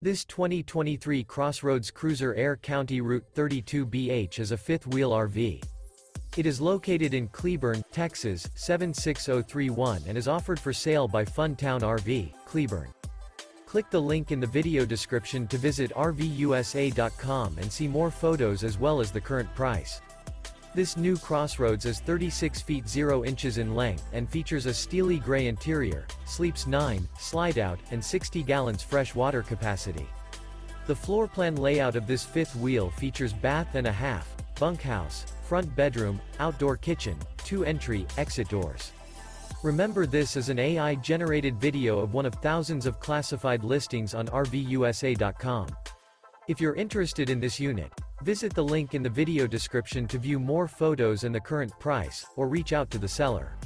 This 2023 CrossRoads Cruiser Aire CR32BH is a fifth-wheel RV. It is located in Cleburne, Texas, 76031 and is offered for sale by Funtown RV, Cleburne. Click the link in the video description to visit RVUSA.com and see more photos as well as the current price. This new CrossRoads is 36 feet 0 inches in length and features a steely gray interior, sleeps 9, Slideout, and 60 gallons fresh water capacity. The floor plan layout of this fifth wheel features bath and a half, bunkhouse, front bedroom, outdoor kitchen, 2 entry/exit doors. Remember, this is an AI-generated video of one of thousands of classified listings on RVUSA.com. If you're interested in this unit, visit the link in the video description to view more photos and the current price, or reach out to the seller.